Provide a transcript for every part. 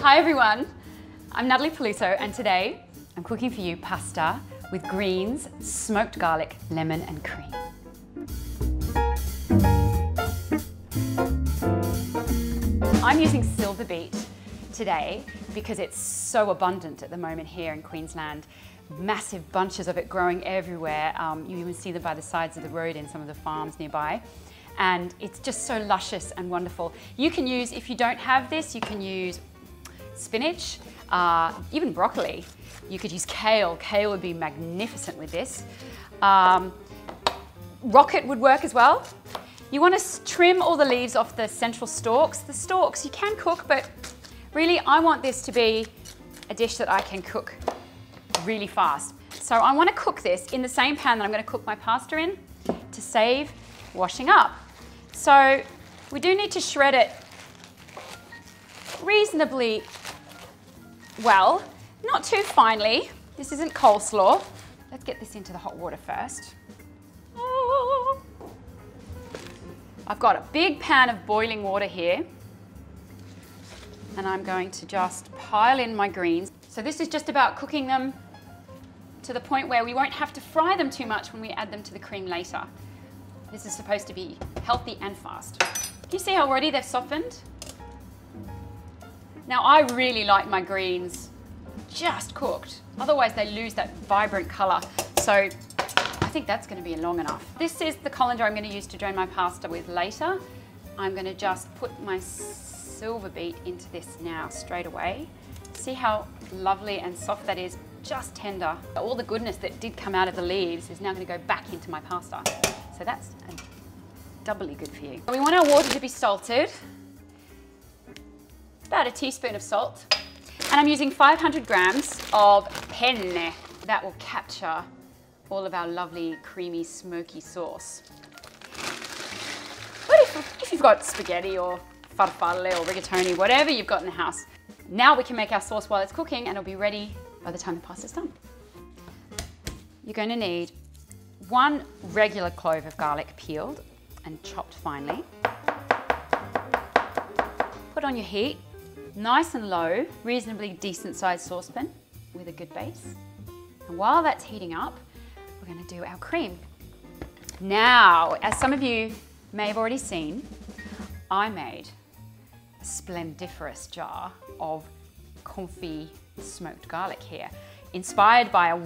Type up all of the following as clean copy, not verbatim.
Hi everyone, I'm Natalie Peluso and today I'm cooking for you pasta with greens, smoked garlic, lemon and cream. I'm using silver beet today because it's so abundant at the moment here in Queensland. Massive bunches of it growing everywhere. You even see them by the sides of the road in some of the farms nearby. And it's just so luscious and wonderful. You can use, if you don't have this, you can use spinach, even broccoli. You could use kale. Kale would be magnificent with this. Rocket would work as well. You want to trim all the leaves off the central stalks. The stalks you can cook, but really I want this to be a dish that I can cook really fast. So I want to cook this in the same pan that I'm going to cook my pasta in to save washing up. So we do need to shred it reasonably well, not too finely. This isn't coleslaw. Let's get this into the hot water first. Oh. I've got a big pan of boiling water here and I'm going to just pile in my greens. So this is just about cooking them to the point where we won't have to fry them too much when we add them to the cream later. This is supposed to be healthy and fast. Can you see how already they've softened? Now I really like my greens just cooked. Otherwise they lose that vibrant color. So I think that's going to be long enough. This is the colander I'm going to use to drain my pasta with later. I'm going to just put my silver beet into this now straight away. See how lovely and soft that is, just tender. All the goodness that did come out of the leaves is now going to go back into my pasta. So that's doubly good for you. We want our water to be salted. About a teaspoon of salt. And I'm using 500 grams of Penne. That will capture all of our lovely creamy smoky sauce. But if you've got spaghetti or farfalle or rigatoni, whatever you've got in the house, now we can make our sauce while it's cooking and it'll be ready by the time the pasta's done. You're going to need 1 regular clove of garlic peeled and chopped finely. Put on your heat, nice and low, reasonably decent sized saucepan with a good base. And while that's heating up, we're going to do our cream. Now, as some of you may have already seen, I made a splendiferous jar of confit smoked garlic here, inspired by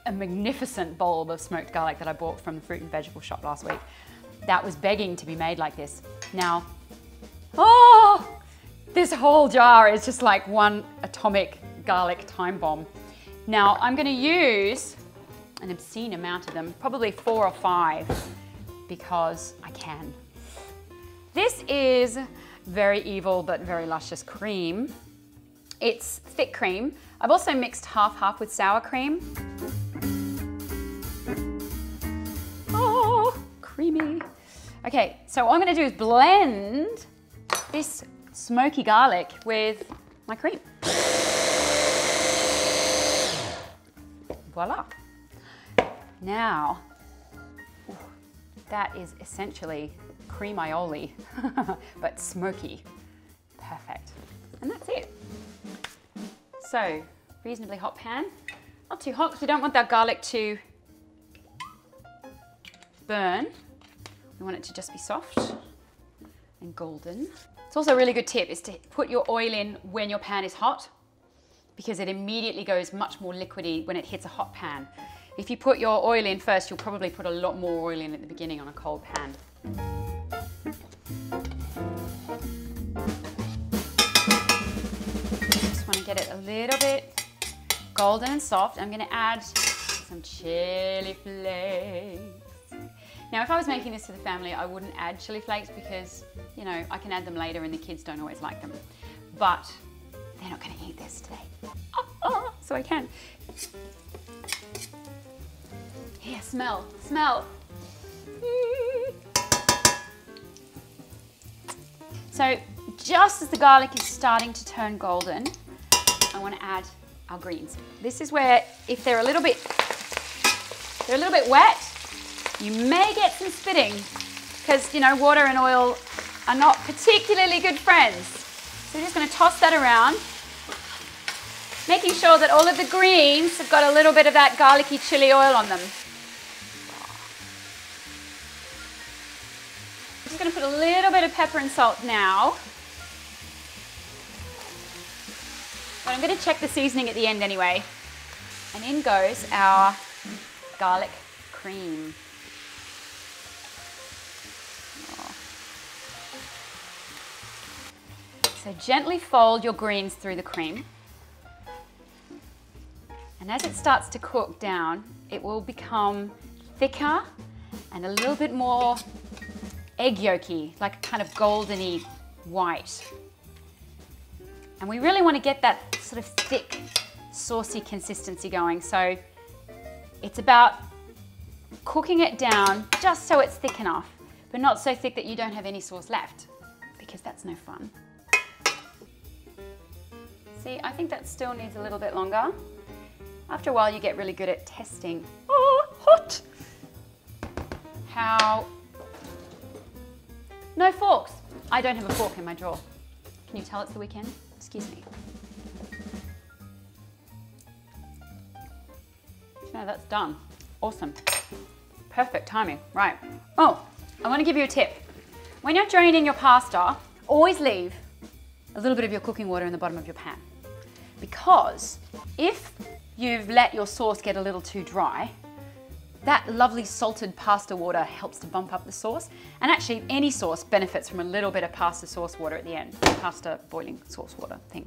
a magnificent bulb of smoked garlic that I bought from the fruit and vegetable shop last week. That was begging to be made like this. Now, oh, this whole jar is just like one atomic garlic time bomb. Now, I'm going to use an obscene amount of them, probably 4 or 5, because I can. This is very evil but very luscious cream. It's thick cream. I've also mixed half-half with sour cream. Oh, creamy. Okay, so what I'm going to do is blend this smoky garlic with my cream. Voila. Now, that is essentially cream aioli, but smoky. Perfect. And that's it. So, reasonably hot pan. Not too hot because we don't want that garlic to burn. We want it to just be soft and golden. It's also a really good tip is to put your oil in when your pan is hot because it immediately goes much more liquidy when it hits a hot pan. If you put your oil in first, you'll probably put a lot more oil in at the beginning on a cold pan. Just want to get it a little bit golden and soft. I'm going to add some chili flakes. Now, if I was making this for the family, I wouldn't add chili flakes because, you know, I can add them later and the kids don't always like them. But they're not going to eat this today. So I can. Here, smell, smell. So just as the garlic is starting to turn golden, I want to add our greens. This is where, if they're a little bit wet, you may get some spitting because, you know, water and oil are not particularly good friends. So we're just going to toss that around Making sure that all of the greens have got a little bit of that garlicky chili oil on them. I'm just going to put a little bit of pepper and salt now. But I'm going to check the seasoning at the end anyway. And in goes our garlic cream. So gently fold your greens through the cream. And as it starts to cook down, it will become thicker and a little bit more egg yolky, like a kind of goldeny white. And we really want to get that sort of thick, saucy consistency going. So it's about cooking it down just so it's thick enough, but not so thick that you don't have any sauce left, because that's no fun. See, I think that still needs a little bit longer. After a while, you get really good at testing. Oh, hot! How? No forks. I don't have a fork in my drawer. Can you tell it's the weekend? Excuse me. No, that's done. Awesome. Perfect timing. Right. Oh, I want to give you a tip. When you're draining your pasta, always leave a little bit of your cooking water in the bottom of your pan. Because if you've let your sauce get a little too dry, that lovely salted pasta water helps to bump up the sauce. And actually, any sauce benefits from a little bit of pasta sauce water at the end. Pasta boiling sauce water thing.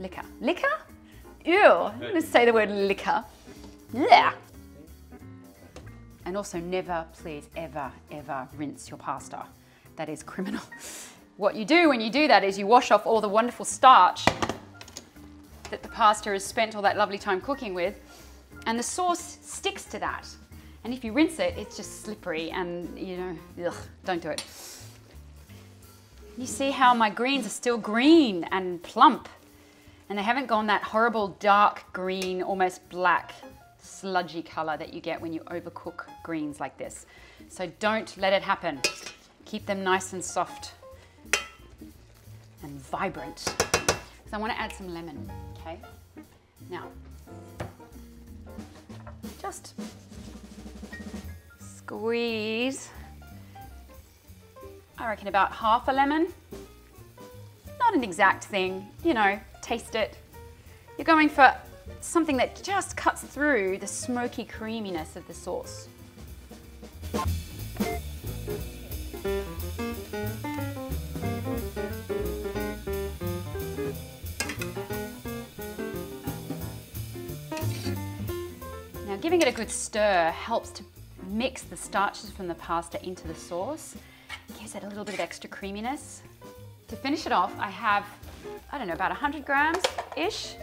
Liquor. Liquor? Ew, I'm going to say the word liquor. Yeah. And also never, please, ever, ever rinse your pasta. That is criminal. What you do when you do that is you wash off all the wonderful starch that the pasta has spent all that lovely time cooking with, and the sauce sticks to that. And if you rinse it, it's just slippery and, you know, ugh, don't do it. You see how my greens are still green and plump, and they haven't gone that horrible dark green, almost black, sludgy color that you get when you overcook greens like this. So don't let it happen. Keep them nice and soft and vibrant. So I want to add some lemon, okay? Now, just squeeze, I reckon about half a lemon. Not an exact thing, you know, taste it. You're going for something that just cuts through the smoky creaminess of the sauce. Giving it a good stir helps to mix the starches from the pasta into the sauce. Gives it a little bit of extra creaminess. To finish it off, I have, I don't know, about 100 grams-ish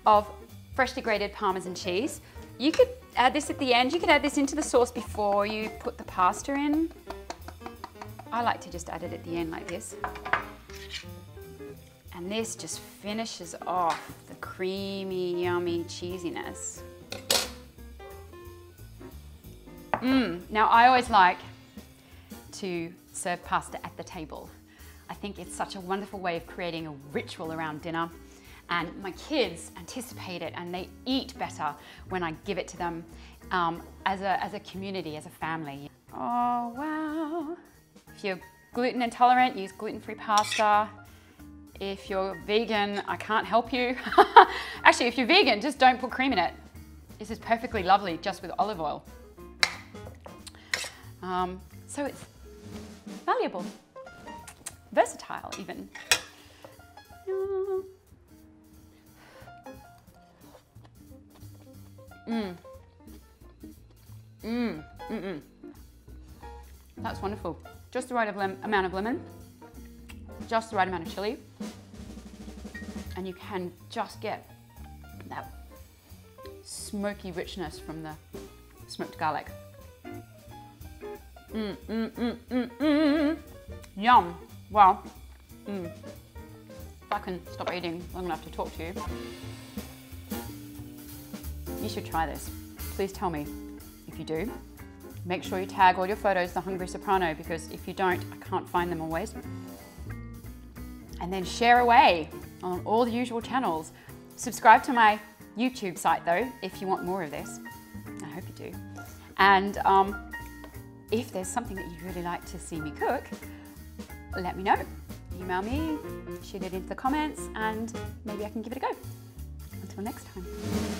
of freshly grated Parmesan cheese. You could add this at the end. You could add this into the sauce before you put the pasta in. I like to just add it at the end like this. And this just finishes off the creamy, yummy cheesiness. Now, I always like to serve pasta at the table. I think it's such a wonderful way of creating a ritual around dinner, and my kids anticipate it and they eat better when I give it to them as a community, as a family. Oh, wow. If you're gluten intolerant, use gluten-free pasta. If you're vegan, I can't help you. Actually, if you're vegan, just don't put cream in it. This is perfectly lovely just with olive oil. So it's valuable, versatile even. That's wonderful. Just the right amount of lemon, just the right amount of chili, and you can just get that smoky richness from the smoked garlic. Yum. Well, if I can stop eating long enough to talk to you. You should try this. Please tell me if you do. Make sure you tag all your photos The Hungry Soprano, because if you don't, I can't find them always. And then share away on all the usual channels. Subscribe to my YouTube site though, if you want more of this. I hope you do. And if there's something that you'd really like to see me cook, let me know. Email me, shoot it into the comments, and maybe I can give it a go. Until next time,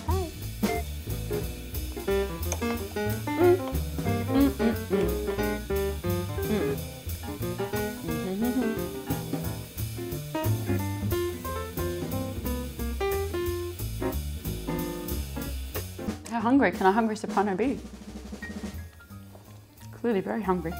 bye. How hungry can a hungry soprano be? Clearly very hungry.